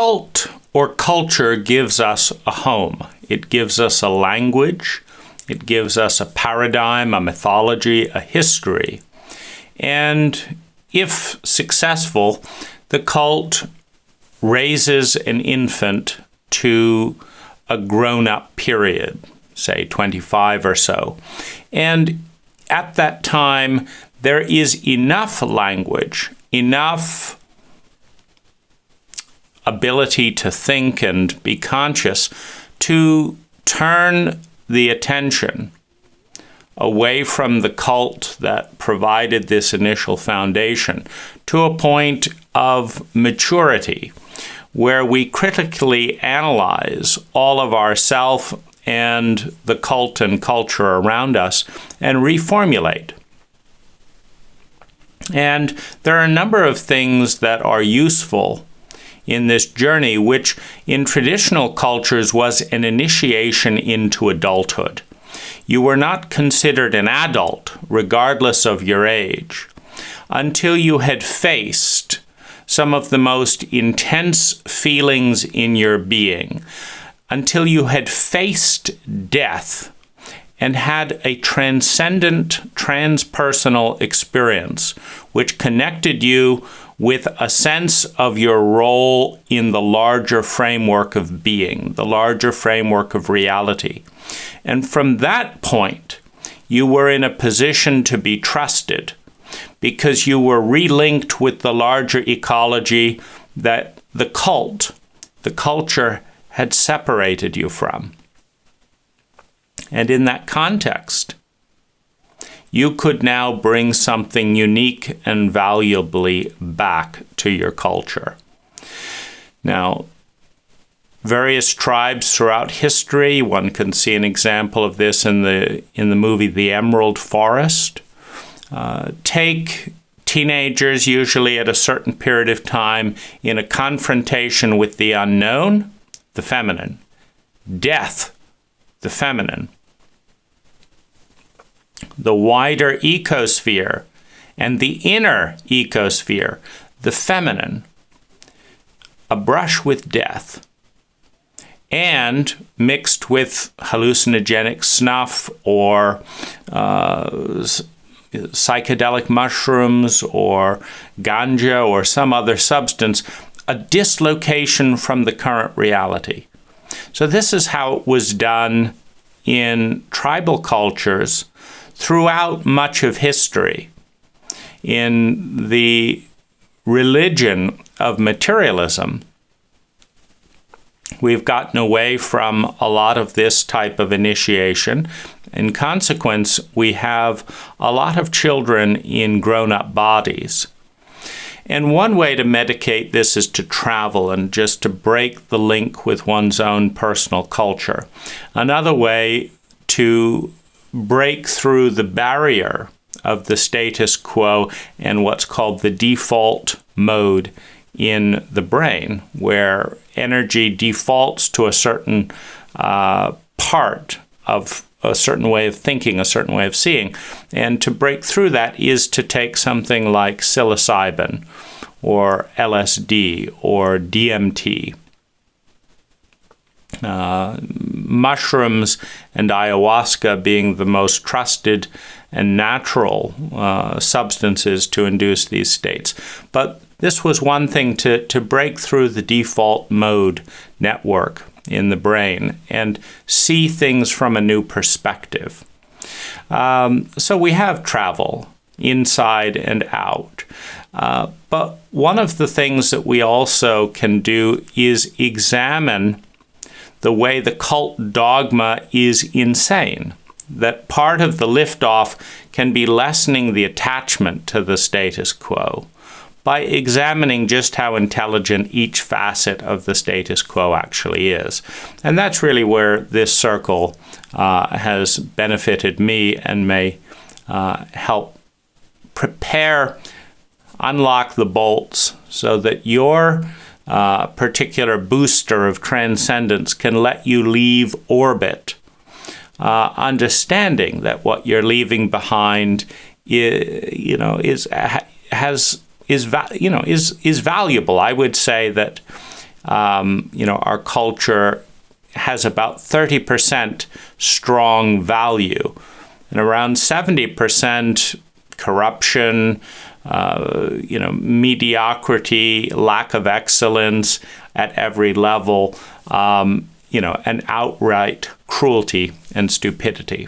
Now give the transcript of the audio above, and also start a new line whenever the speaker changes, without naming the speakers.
cult or culture gives us a home. It gives us a language. It gives us a paradigm, a mythology, a history. And if successful, the cult raises an infant to a grown-up period, say 25 or so. And at that time, there is enough language, enough ability to think and be conscious to turn the attention away from the cult that provided this initial foundation to a point of maturity where we critically analyze all of ourself and the cult and culture around us and reformulate. And there are a number of things that are useful in this journey, which in traditional cultures was an initiation into adulthood. You were not considered an adult, regardless of your age, until you had faced some of the most intense feelings in your being, until you had faced death and had a transcendent, transpersonal experience, which connected you with a sense of your role in the larger framework of being, the larger framework of reality. And from that point, you were in a position to be trusted because you were relinked with the larger ecology that the cult, the culture, had separated you from. And in that context, you could now bring something unique and valuably back to your culture. Now, various tribes throughout history, one can see an example of this in the movie The Emerald Forest, take teenagers, usually at a certain period of time, in a confrontation with the unknown, the feminine, death, the feminine, the wider ecosphere and the inner ecosphere, the feminine, a brush with death, and mixed with hallucinogenic snuff or psychedelic mushrooms or ganja or some other substance, a dislocation from the current reality. So this is how it was done in tribal cultures throughout much of history. In the religion of materialism, we've gotten away from a lot of this type of initiation. In consequence, we have a lot of children in grown-up bodies. And one way to medicate this is to travel and just to break the link with one's own personal culture. Another way to break through the barrier of the status quo and what's called the default mode in the brain, where energy defaults to a certain part of a certain way of thinking, a certain way of seeing. And to break through that is to take something like psilocybin or LSD or DMT. Mushrooms and ayahuasca being the most trusted and natural substances to induce these states. But this was one thing to break through the default mode network in the brain and see things from a new perspective. So we have travel inside and out. But one of the things that we also can do is examine the way the cult dogma is insane. That part of the liftoff can be lessening the attachment to the status quo by examining just how intelligent each facet of the status quo actually is. And that's really where this circle has benefited me and may help prepare, unlock the bolts so that your particular booster of transcendence can let you leave orbit, understanding that what you're leaving behind is valuable. I would say that our culture has about 30% strong value, and around 70% corruption, mediocrity, lack of excellence at every level, and outright cruelty and stupidity.